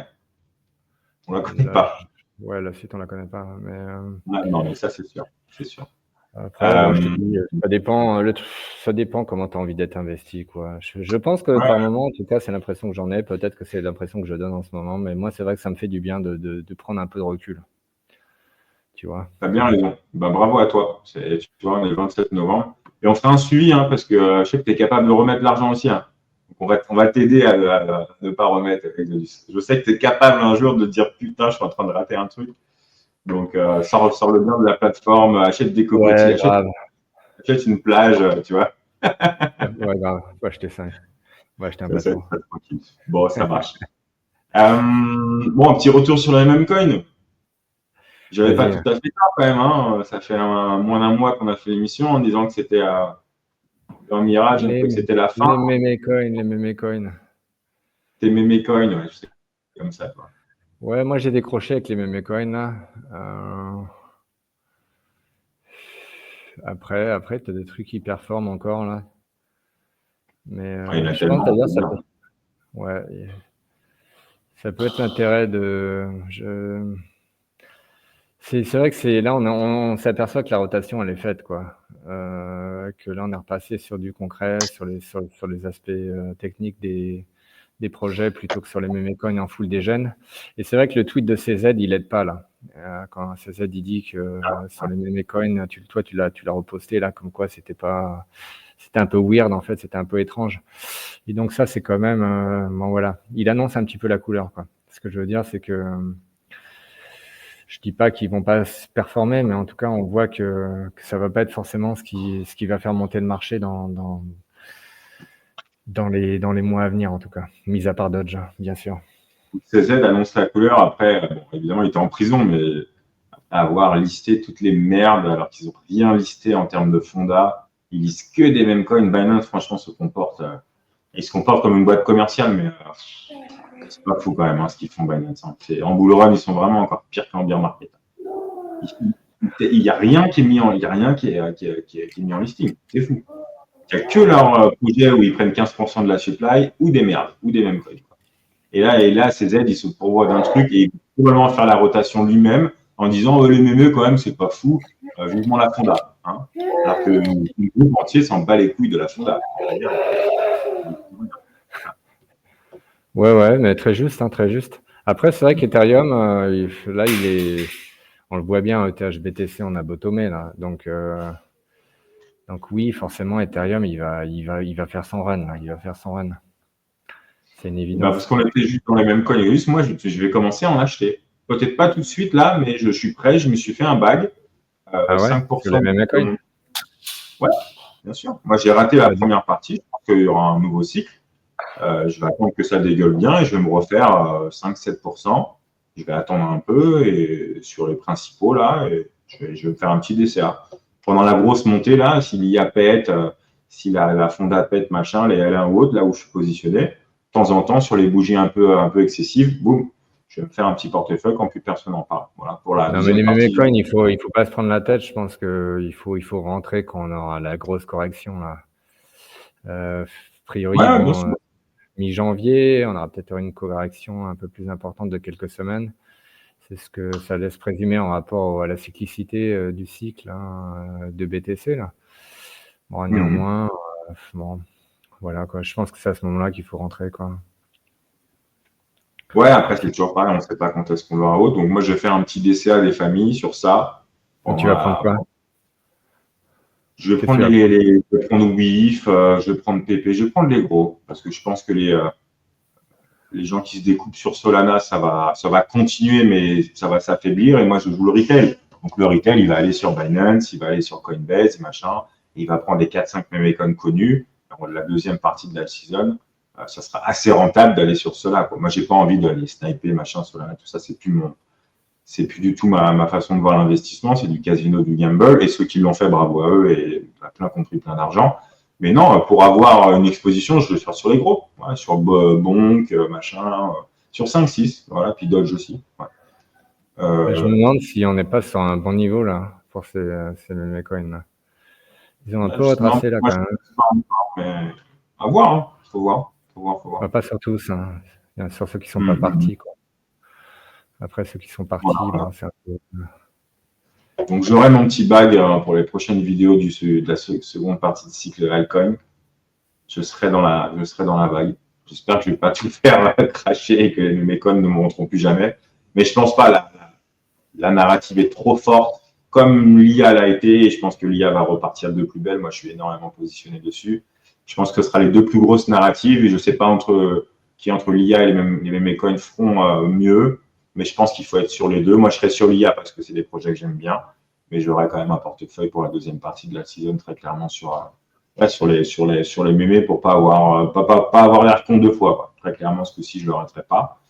on la connaît Là, pas. ouais, la suite, on la connaît pas. Mais Ouais, non, mais ça, c'est sûr. C'est sûr. après, bon, je te Euh, dis, ça dépend. Ça dépend comment tu as envie d'être investi, quoi. Je pense que ouais, par moment, en tout cas, c'est l'impression que j'en ai. Peut-être que c'est l'impression que je donne en ce moment. Mais moi, c'est vrai que ça me fait du bien de prendre un peu de recul, tu vois. t'as bien raison. Ben, bravo à toi. Tu vois, on est le 27 novembre. Et on fera un suivi, hein, parce que je sais que tu es capable de remettre l'argent aussi. Hein. Donc, on va t'aider à ne pas remettre Exodus. Je sais que tu es capable un jour de dire putain, je suis en train de rater un truc. Donc, sors le bien de la plateforme, achète des cocotiers, Ouais, grave. achète une plage, tu vois. Ouais, grave. Faut acheter ça. Faut acheter un Ça va bateau. être très tranquille. Bon, ça marche. Bon, un petit retour sur la même coin. J'avais pas Vas-y. tout à fait tard quand même. Hein. Ça fait moins d'un mois qu'on a fait l'émission en disant que c'était un mirage, un Les, peu que c'était la fin. les mémé coins, les mémé coins. T'es mémé coin, ouais, je sais, comme ça. Quoi. Ouais, moi, j'ai décroché avec les mémé coins, là. Après, tu as des trucs qui performent encore, là. Mais Ouais, il y en a je pense tellement, d'ailleurs, c'est bien. ouais, ça peut être l'intérêt c'est vrai que là, on s'aperçoit que la rotation, elle est faite, quoi. Que là, on est repassé sur du concret, sur les aspects techniques des projets plutôt que sur les mémé coins en full des gènes. Et c'est vrai que le tweet de CZ, il aide pas, là. Quand CZ, il dit que sur les mémé coins, toi, tu l'as reposté, là, comme quoi c'était un peu weird, en fait, c'était un peu étrange. Et donc ça, c'est quand même, bon voilà, il annonce un petit peu la couleur, quoi. Ce que je veux dire, c'est que je dis pas qu'ils vont pas se performer, mais en tout cas, on voit que ça va pas être forcément ce qui va faire monter le marché dans les mois à venir, en tout cas, mis à part Dodge, bien sûr. CZ annonce la couleur. Après, bon, évidemment, il était en prison, mais à avoir listé toutes les merdes alors qu'ils n'ont rien listé en termes de fonda. Ils lisent que des mêmes coins. Binance, franchement, ils se comportent comme une boîte commerciale, mais c'est pas fou quand même ce qu'ils font Binance. En bull run, ils sont vraiment encore pires qu'en bear market. Il n'y a rien qui est mis en, il y a rien qui est mis en listing. C'est fou. Il n'y a que leur projet où ils prennent 15% de la supply ou des merdes, ou des mêmes coins. Et là, CZ, il se pourvoit d'un truc et il peut probablement faire la rotation lui-même en disant le MME, quand même, c'est pas fou, vivement la fonda. Hein. Alors que le groupe entier s'en bat les couilles de la fonda. Ouais, mais très juste, très juste. Après, c'est vrai qu'Ethereum, là, on le voit bien, ETH-BTC, on a bottomé là. Donc oui, forcément, Ethereum, il va faire son run. Là. Il va faire son run. C'est une évidence. Parce qu'on était juste dans les mêmes coins. Juste, moi, je vais commencer à en acheter. Peut-être pas tout de suite là, mais je suis prêt. Je me suis fait un bag. 5%. Sur les mêmes coins. Ouais, bien sûr. Moi, j'ai raté la première partie. Je pense qu'il y aura un nouveau cycle. Je vais attendre que ça dégueule bien et je vais me refaire 5-7%. Je vais attendre un peu et sur les principaux là, et je vais me faire un petit DCA. Pendant la grosse montée là, si l'IA pète, si la fonda pète, machin, les L1 ou autres, là où je suis positionné, de temps en temps sur les bougies un peu excessives, boum, je vais me faire un petit portefeuille quand plus personne n'en parle. Voilà, pour la non, mais les mêmes coins, il faut pas se prendre la tête. Je pense qu'il faut rentrer quand on aura la grosse correction là. A priori, mi-janvier, on aura peut-être une correction un peu plus importante de quelques semaines. C'est ce que ça laisse présumer en rapport à la cyclicité du cycle de BTC là. Bon, néanmoins, voilà quoi. Je pense que c'est à ce moment-là qu'il faut rentrer quoi. Ouais, après c'est toujours pareil, on ne sait pas quand est-ce qu'on va en haut. Donc moi je vais faire un petit DCA des familles sur ça. Tu vas prendre quoi? Je vais prendre je vais prendre WIF, je vais prendre PP, je vais prendre les gros parce que je pense que les gens qui se découpent sur Solana, ça va continuer, mais ça va s'affaiblir. Et moi, je joue le retail. Donc, le retail, il va aller sur Binance, il va aller sur Coinbase, machin. Il va prendre les 4-5 meme-coins connus. La deuxième partie de la season, ça sera assez rentable d'aller sur cela. Quoi. Moi, j'ai pas envie d'aller sniper, machin, Solana, tout ça. C'est plus du tout ma façon de voir l'investissement. C'est du casino, du gamble. Et ceux qui l'ont fait, bravo à eux. Et on a plein compris plein d'argent. Mais non, pour avoir une exposition, je veux faire sur les gros, sur Bonk, machin, sur 5-6, voilà, puis Dodge aussi. Ouais. Je me demande si on n'est pas sur un bon niveau là pour ces meme coins. Ils ont un peu retracé là quand même. Mais à voir, hein. Faut voir. Pas sur tous, hein. Il y a sur ceux qui sont pas partis. Quoi. Après ceux qui sont partis, c'est un peu... Donc j'aurai mon petit bag pour les prochaines vidéos de la seconde partie de cycle altcoin. Je serai dans la vague. J'espère que je ne vais pas tout faire cracher et que mes coins ne me montreront plus jamais. Mais je ne pense pas. La narrative est trop forte, comme l'IA l'a été, et je pense que l'IA va repartir de plus belle. Moi, je suis énormément positionné dessus. Je pense que ce sera les deux plus grosses narratives, et je ne sais pas entre l'IA et les meme-coins feront mieux, mais je pense qu'il faut être sur les deux. Moi, je serai sur l'IA parce que c'est des projets que j'aime bien, mais j'aurai quand même un portefeuille pour la deuxième partie de la season très clairement sur les mémés pour pas avoir l'air con deux fois. Quoi. Très clairement, ce coup-ci, je ne le raterai pas.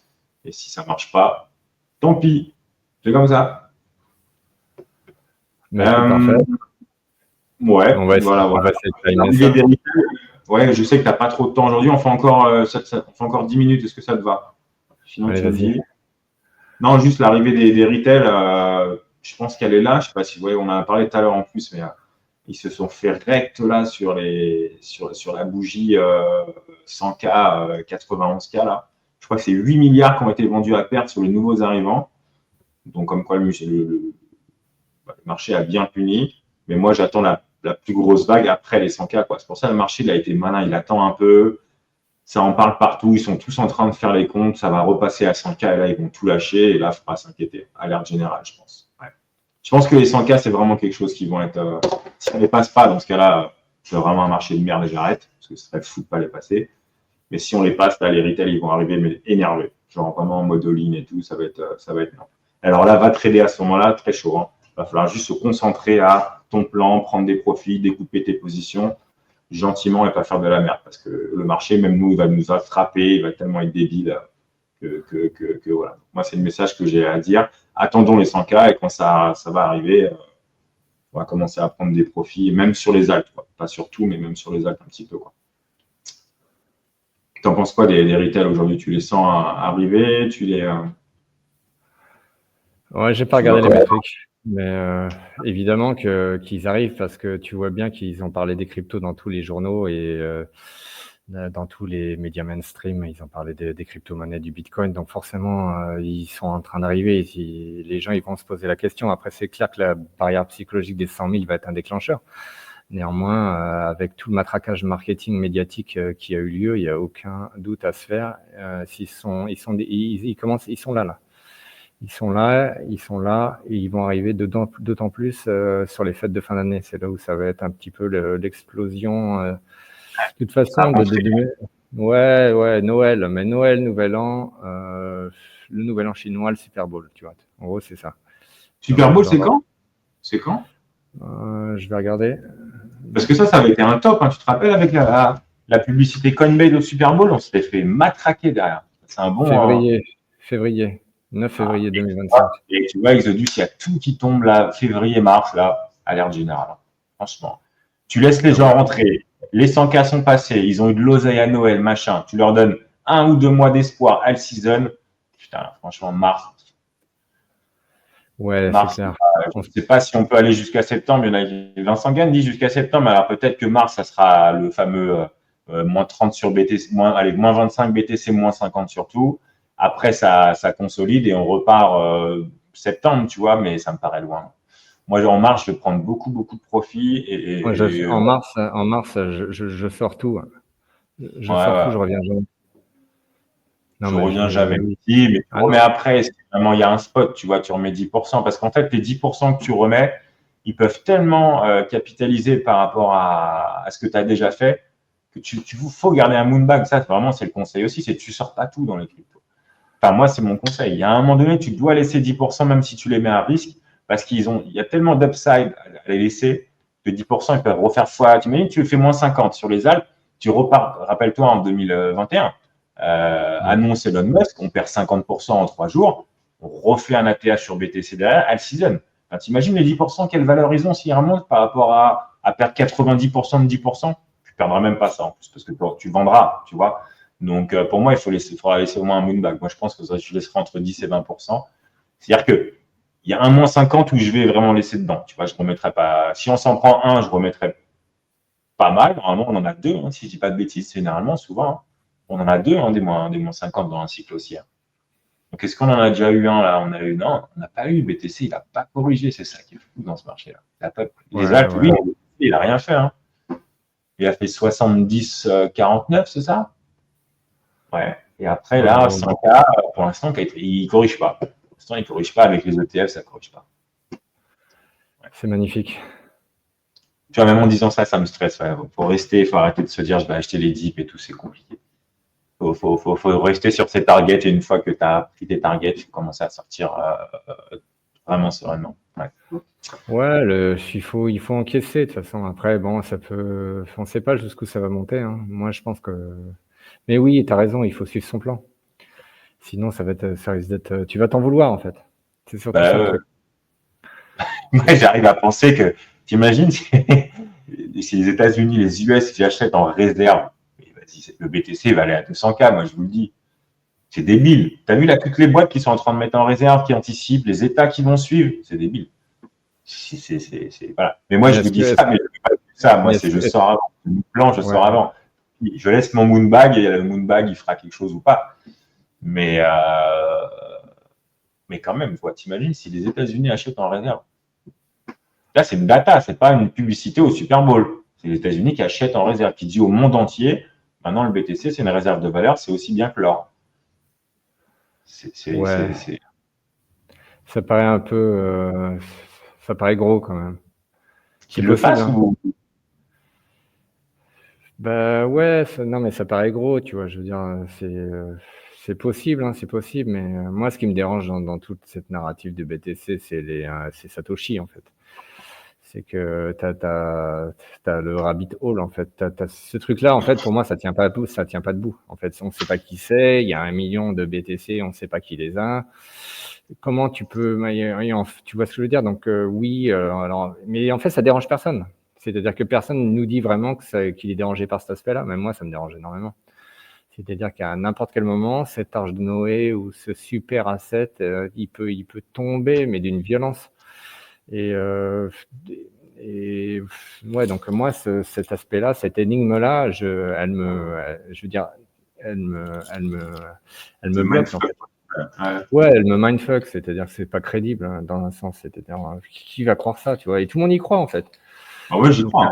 Et si ça ne marche pas, tant pis. C'est comme ça. Parfait. Ouais, on va essayer de ouais, je sais que tu n'as pas trop de temps aujourd'hui. On fait encore 10 minutes. Est-ce que ça te va? Sinon, allez, tu me dis. Non, juste l'arrivée des retail, je pense qu'elle est là. Je ne sais pas si vous voyez, on en a parlé tout à l'heure en plus, mais ils se sont fait recte là sur la bougie 100K, 91K là. Je crois que c'est 8 milliards qui ont été vendus à perte sur les nouveaux arrivants. Donc, comme quoi le marché a bien puni. Mais moi, j'attends la plus grosse vague après les 100K. C'est pour ça que le marché il a été malin. Il attend un peu. Ça en parle partout. Ils sont tous en train de faire les comptes. Ça va repasser à 100K et là, ils vont tout lâcher. Et là, il faudra s'inquiéter. Alerte générale, je pense. Ouais. Je pense que les 100K, c'est vraiment quelque chose qui vont être. Si on ne les passe pas, dans ce cas-là, c'est vraiment un marché de merde et j'arrête. Parce que ce serait fou de ne pas les passer. Mais si on les passe, là, les retail, ils vont arriver mais énervés. Genre vraiment en mode all-in et tout. Ça va être énorme. Alors là, va trader à ce moment-là, très chaud. Hein. Il va falloir juste se concentrer à ton plan, prendre des profits, découper tes positions gentiment et pas faire de la merde. Parce que le marché, même nous, il va nous attraper, il va tellement être débile Voilà. Moi, c'est le message que j'ai à dire. Attendons les 100K et quand ça va arriver, on va commencer à prendre des profits, même sur les altes, quoi. Pas sur tout, mais même sur les altes un petit peu, quoi. T'en penses quoi des retails aujourd'hui? Tu les sens arriver? Ouais, j'ai pas Tu vois regardé les comment? métriques, mais évidemment qu'ils arrivent parce que tu vois bien qu'ils ont parlé des cryptos dans tous les journaux et dans tous les médias mainstream, ils ont parlé des crypto-monnaies, du Bitcoin. Donc forcément, ils sont en train d'arriver. Les gens, ils vont se poser la question. Après, c'est clair que la barrière psychologique des 100 000 va être un déclencheur. Néanmoins, avec tout le matraquage marketing médiatique qui a eu lieu, il n'y a aucun doute à se faire. Ils sont là. Ils sont là, et ils vont arriver d'autant plus sur les fêtes de fin d'année. C'est là où ça va être un petit peu l'explosion. De toute façon, ouais, Noël, mais Noël, Nouvel An, le Nouvel An chinois, le Super Bowl, tu vois. En gros, c'est ça. Super Bowl, c'est quand? C'est quand? Je vais regarder. Parce que ça avait été un top, hein. Tu te rappelles avec la publicité Coinbase au Super Bowl, on s'était fait matraquer derrière. C'est un bon. Février, 9 février 2025. Et tu vois, Exodus, il y a tout qui tombe là, février, mars, là, alerte générale. Franchement. Tu laisses les gens rentrer, les 100K sont passés, ils ont eu de l'oseille à Noël, machin. Tu leur donnes 1 ou 2 mois d'espoir all season. Putain, franchement, mars. Ouais, Mars, c'est clair. je ne sais pas si on peut aller jusqu'à septembre. Il y en a, Vincent Gann dit jusqu'à septembre. Alors peut-être que mars, ça sera le fameux moins 30 sur BTC, moins 25 BTC, moins 50 sur tout. Après, ça consolide et on repart septembre, tu vois, mais ça me paraît loin. Moi, en mars, je vais prendre beaucoup de profits. Moi, en mars, je sors tout. Je sors tout, ouais. je reviens jamais. Non, Je mais reviens jamais. oui. Si, mais tu Ah remets non. après, si vraiment il y a un spot, tu vois, tu remets 10%. Parce qu'en fait, les 10% que tu remets, ils peuvent tellement capitaliser par rapport à ce que tu as déjà fait que faut garder un moonbag. Ça, vraiment, c'est le conseil aussi, c'est que tu sors pas tout dans les cryptos. Enfin, moi, c'est mon conseil. Il y a un moment donné, tu dois laisser 10%, même si tu les mets à risque, parce il y a tellement d'upside à les laisser que 10%, ils peuvent refaire fois. Tu imagines, tu fais moins 50 sur les Alpes, tu repars, rappelle-toi, en 2021, annonce Elon Musk, on perd 50% en 3 jours, on refait un ATH sur BTC derrière, all season. Enfin, t'imagines les 10%, quelle valeur ils ont s'ils remontent par rapport à perdre 90% de 10%? Tu perdras même pas ça en plus, parce que tu vendras, tu vois. Donc, pour moi, faudra laisser au moins un moonbag. Moi, je pense que je laisserai entre 10 et 20%. C'est-à-dire que il y a un moins 50 où je vais vraiment laisser dedans. Tu vois, je remettrai pas. Si on s'en prend un, je remettrai pas mal. Normalement, on en a deux, hein, si je dis pas de bêtises, généralement, souvent. Hein. On en a deux, hein, des moins 50 dans un cycle haussier. Donc, est-ce qu'on en a déjà eu un là? Non, on n'a pas eu. BTC, il n'a pas corrigé. C'est ça qui est fou dans ce marché-là. Les Alpes, Ouais. oui, il n'a rien fait. Hein. Il a fait 70-49, c'est ça? Ouais. Et après, là, 100K, pour l'instant, il ne corrige pas. Pour l'instant, il ne corrige pas avec les ETF, ça ne corrige pas. Ouais. C'est magnifique. Tu vois, même en disant ça, ça me stresse. Il faut rester, il faut arrêter de se dire je vais acheter les dips et tout, c'est compliqué. Il faut rester sur ses targets et une fois que tu as pris tes targets, tu commences à sortir vraiment sereinement. Ouais, il faut encaisser de toute façon. Après, bon, on ne sait pas jusqu'où ça va monter. Hein. Moi, je pense que. Mais oui, tu as raison, il faut suivre son plan. Sinon, ça risque d'être. Tu vas t'en vouloir en fait. C'est surtout ça le truc. Moi, j'arrive à penser que, t'imagines, si les États-Unis, les US, ils achètent en réserve, le BTC va aller à 200K, moi je vous le dis. C'est débile. Tu as vu là toutes les boîtes qui sont en train de mettre en réserve, qui anticipent, les États qui vont suivre, c'est débile. Voilà. Mais moi, je vous dis ça, mais je ne fais pas ça. Moi, je sors avant. Mon plan, je sors avant. Je laisse mon moonbag et le moonbag, il fera quelque chose ou pas. Mais quand même, t'imagines si les États-Unis achètent en réserve. Là, c'est une data, c'est pas une publicité au Super Bowl. C'est les États-Unis qui achètent en réserve, qui dit au monde entier, maintenant le BTC, c'est une réserve de valeur, c'est aussi bien que l'or. Ça paraît un peu, ça paraît gros quand même. Qu'ils le fassent ou Bah ouais, non mais ça paraît gros, tu vois. Je veux dire, c'est possible, hein, c'est possible. Mais moi, ce qui me dérange dans toute cette narrative de BTC, c'est Satoshi en fait. C'est que t'as le rabbit hole, en fait. T'as ce truc-là, en fait, pour moi, ça tient pas debout, ça tient pas debout. En fait, on ne sait pas qui c'est, il y a 1 million de BTC, on ne sait pas qui les a. Comment tu peux, tu vois ce que je veux dire? Donc, oui, alors, mais en fait, ça dérange personne. C'est-à-dire que personne nous dit vraiment qu'il est dérangé par cet aspect-là. Même moi, ça me dérange énormément. C'est-à-dire qu'à n'importe quel moment, cet arche de Noé ou ce super asset, il peut tomber, mais d'une violence. Et ouais, donc moi, cet aspect-là, cette énigme-là, je veux dire, elle me bloque, en fait. Ouais, elle me mindfuck, c'est-à-dire que c'est pas crédible, hein, dans un sens. C'est-à-dire, qui va croire ça, tu vois? Et tout le monde y croit, en fait. Ah ouais, j'y crois,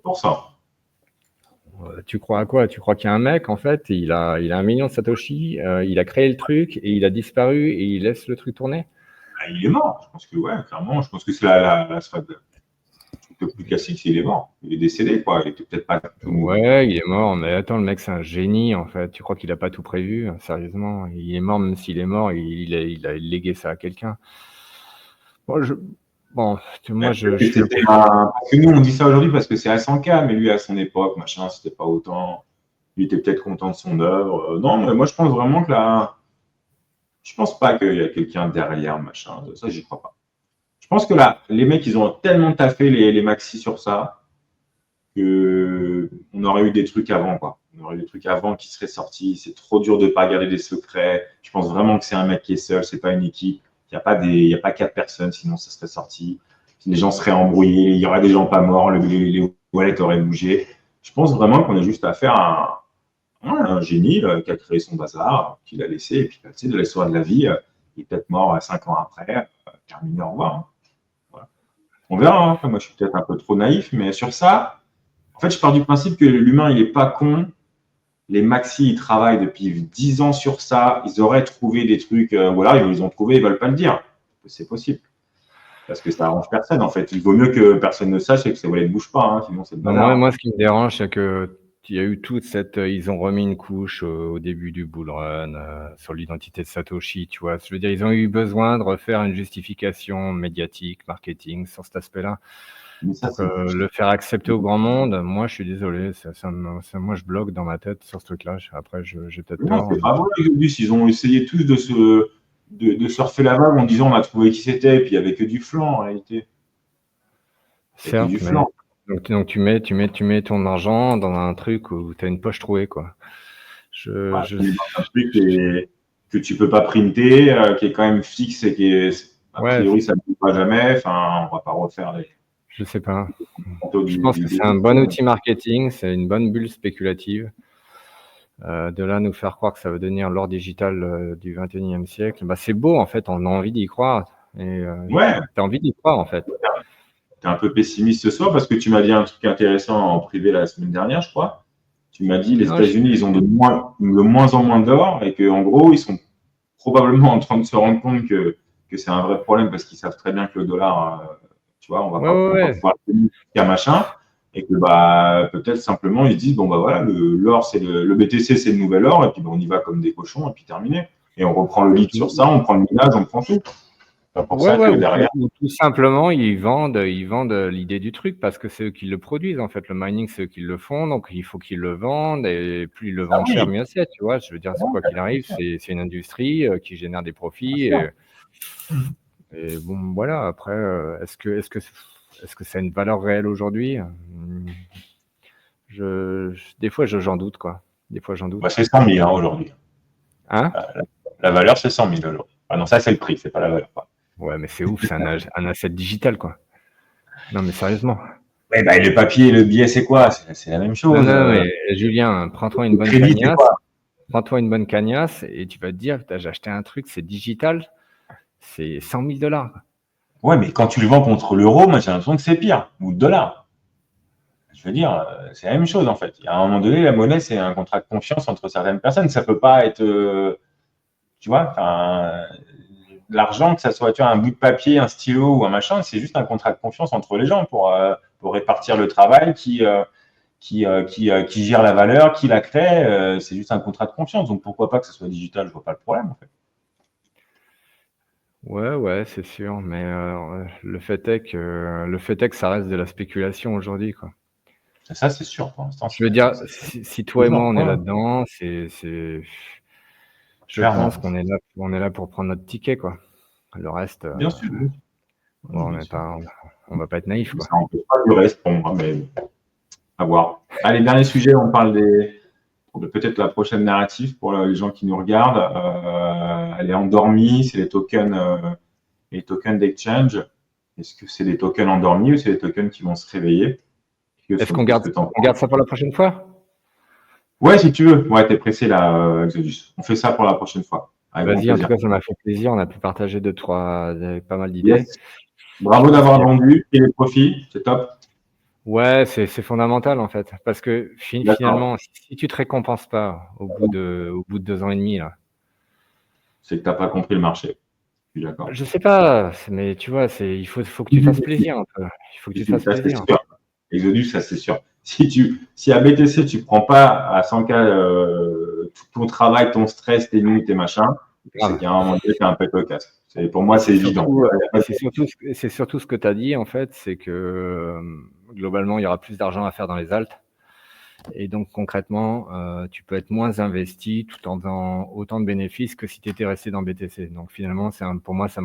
pour ça. Tu crois à quoi? Tu crois qu'il y a un mec, en fait, il a 1 million de Satoshi, il a créé le truc et il a disparu et il laisse le truc tourner? Il est mort. Je pense que, ouais, clairement, je pense que c'est la strat le plus classique, c'est qu'il est mort. Il est décédé, quoi. Il était peut-être pas tout. Ouais, il est mort, mais attends, le mec, c'est un génie, en fait. Tu crois qu'il a pas tout prévu? Sérieusement, il est mort, même s'il est mort, il a légué ça à quelqu'un. Bon, moi, Parce que nous, on dit ça aujourd'hui parce que c'est à 100K, mais lui, à son époque, machin, c'était pas autant. Il était peut-être content de son œuvre. Non, mais moi, je pense vraiment que là, je pense pas qu'il y a quelqu'un derrière, machin. Ça, j'y crois pas. Je pense que là, les mecs, ils ont tellement taffé les maxis sur ça qu'on aurait eu des trucs avant, quoi. On aurait eu des trucs avant qui seraient sortis. C'est trop dur de ne pas garder des secrets. Je pense vraiment que c'est un mec qui est seul, c'est pas une équipe. Il n'y a pas 4 personnes, sinon ça serait sorti. Les gens seraient embrouillés, il y aurait des gens pas morts, les wallets auraient bougé. Je pense vraiment qu'on a juste affaire à un génie qui a créé son bazar, qui l'a laissé, et puis tu sais, de l'histoire de la vie, il est peut-être mort 5 ans après, terminé, au revoir. Hein. Voilà. On verra, hein. Moi je suis peut-être un peu trop naïf, mais sur ça, en fait, je pars du principe que l'humain, il n'est pas con. Les maxis, ils travaillent depuis 10 ans sur ça. Ils auraient trouvé des trucs, voilà, ils ont trouvé, ils ne veulent pas le dire. C'est possible. Parce que ça arrange personne, en fait. Il vaut mieux que personne ne sache et que ces wallets ne bougent pas, hein, sinon c'est le bazar. Moi, ce qui me dérange, c'est que il y a eu toute cette. Ils ont remis une couche au début du bull run sur l'identité de Satoshi, tu vois. Je veux dire, ils ont eu besoin de refaire une justification médiatique, marketing sur cet aspect-là. Donc, le faire accepter au grand monde, moi, je suis désolé. Moi, je bloque dans ma tête sur ce truc-là. Après, j'ai peut-être tort. C'est pas vrai, ils ont essayé tous de surfer la vague en disant on a trouvé qui c'était, et puis il n'y avait que du flanc en réalité. Certes, du flanc. Donc tu mets ton argent dans un truc où tu as une poche trouée, quoi. Un truc que tu peux pas printer, qui est quand même fixe et qui est a priori ça ne bouge pas jamais. Enfin, on va pas refaire les. Je sais pas. Je pense que c'est un bon outil marketing, c'est une bonne bulle spéculative. De là nous faire croire que ça va devenir l'or digital du 21e siècle, bah, c'est beau en fait, on a envie d'y croire. Et t'as envie d'y croire en fait. Tu es un peu pessimiste ce soir parce que tu m'as dit un truc intéressant en privé la semaine dernière, je crois. Tu m'as dit les États-Unis, ils ont de moins en moins d'or et qu'en gros, ils sont probablement en train de se rendre compte que c'est un vrai problème parce qu'ils savent très bien que le dollar, tu vois, on va pas pouvoir le faire machin. Et que bah, peut-être simplement, ils se disent, bon, bah voilà, l'or, c'est le BTC, c'est le nouvel or, et puis bah, on y va comme des cochons, et puis terminé. Et on reprend le lead sur ça, on prend le minage, on prend tout. Pour ça que derrière... ou tout simplement, ils vendent l'idée du truc parce que c'est eux qui le produisent. En fait, le mining, c'est eux qui le font, donc il faut qu'ils le vendent. Et plus ils le vendent cher, mieux c'est. Tu vois, je veux dire, quoi qu'il arrive, c'est une industrie qui génère des profits. Et bon, voilà. Après, est-ce que ça a une valeur réelle aujourd'hui? Des fois, j'en doute, quoi. Des fois, j'en doute. Bah, c'est 100 000 aujourd'hui. Hein? La valeur, c'est 100 000 aujourd'hui. Ah non, ça, c'est le prix, c'est pas la valeur. Ouais, mais c'est ouf, c'est un asset digital, quoi. Non, mais sérieusement. Ouais, bah, le papier et le billet, c'est quoi? C'est la même chose. Non, mais Julien, prends-toi une bonne cagnasse. Prends-toi une bonne cagnasse et tu vas te dire, j'ai acheté un truc, c'est digital, c'est 100 000 $. Ouais, mais quand tu le vends contre l'euro, moi, j'ai l'impression que c'est pire, ou le dollar. Je veux dire, c'est la même chose, en fait. À un moment donné, la monnaie, c'est un contrat de confiance entre certaines personnes. Ça peut pas être, tu vois, l'argent, que ça soit tu vois, un bout de papier, un stylo ou un machin, c'est juste un contrat de confiance entre les gens pour répartir le travail qui gère la valeur, qui la crée. C'est juste un contrat de confiance. Donc pourquoi pas que ce soit digital? Je vois pas le problème en fait. Ouais, c'est sûr, mais le fait est que ça reste de la spéculation aujourd'hui, quoi. Ça, c'est sûr, pour l'instant, Je veux dire, c'est si toi et moi toujours. on est Ouais, là-dedans, je pense clairement. qu'on est là pour prendre notre ticket, quoi. Le reste, Bien sûr, bien sûr. bon, Oui, bien sûr. on va pas être naïf, quoi. Ça n'empêche pas du reste pour moi, mais bon, à voir. Allez, dernier sujet, on parle de peut-être la prochaine narrative pour les gens qui nous regardent. Elle est endormie, c'est les tokens d'exchange. Est-ce que c'est des tokens endormis ou c'est des tokens qui vont se réveiller? Est-ce qu'on Qu'est-ce garde que tu en on penses? garde ça pour la prochaine fois? Ouais, si tu veux. Ouais, t'es pressé là, Exodus. On fait ça pour la prochaine fois. Avec grand Vas-y, en tout plaisir. cas, ça m'a fait plaisir. On a pu partager pas mal d'idées. Yes. Je Bravo pense qu'il d'avoir y a vendu et les profits. C'est top. Ouais, c'est fondamental, en fait, parce que D'accord. finalement, si tu te récompenses pas au bout de 2 ans et demi là, C'est que t'as pas compris le marché. Je suis d'accord. je sais pas, mais tu vois, il faut que tu fasses plaisir un peu. Il faut que tu fasses Ça, c'est plaisir. sûr. Exodus, ça, c'est sûr. Si à BTC, tu prends pas à 100K tout ton travail, ton stress, tes nuits, tes machins, c'est Grave. qu'à un moment donné, t'as un pet au casque. Pour Et moi, c'est évident. c'est surtout ce que tu as dit, en fait, c'est que, globalement, il y aura plus d'argent à faire dans les alts et donc concrètement, tu peux être moins investi tout en faisant autant de bénéfices que si tu étais resté dans BTC. Donc finalement, pour moi, ça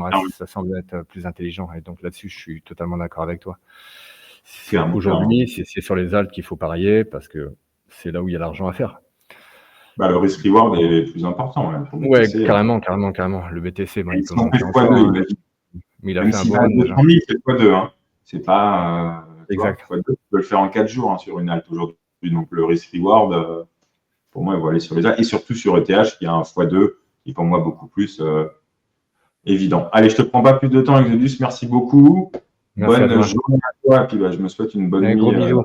semble être plus intelligent et donc là-dessus, je suis totalement d'accord avec toi. Clairement, clairement. Aujourd'hui, c'est sur les alts qu'il faut parier parce que c'est là où il y a l'argent à faire. Bah, le risk-reward est plus important même, pour Ouais, BTC. carrément, carrément, carrément. Le BTC, bon, il Même peut si on fait monter encore, x2, hein, imagine. mais il a Même fait un s'il beau va à run 200 déjà. 000, c'est x2. Hein. C'est pas, tu vois, Exact. x2, tu peux le faire en 4 jours hein, sur une alt aujourd'hui. Donc le risk-reward, pour moi, il va aller sur les alts. Et surtout sur ETH, qui a un x2, qui est pour moi beaucoup plus évident. Allez, je te prends pas plus de temps, Exodus. Merci beaucoup. Merci à Bonne toi. journée à toi. Et puis, je me souhaite une bonne Allez, nuit. gros bisous.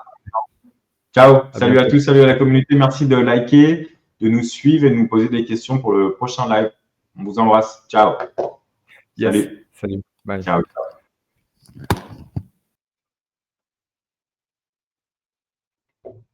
Ciao. À Salut à bientôt. tous. Salut à la communauté. Merci de liker, de nous suivre et de nous poser des questions pour le prochain live. On vous embrasse. Ciao. Yes. Salut. Salut. Bye. Ciao.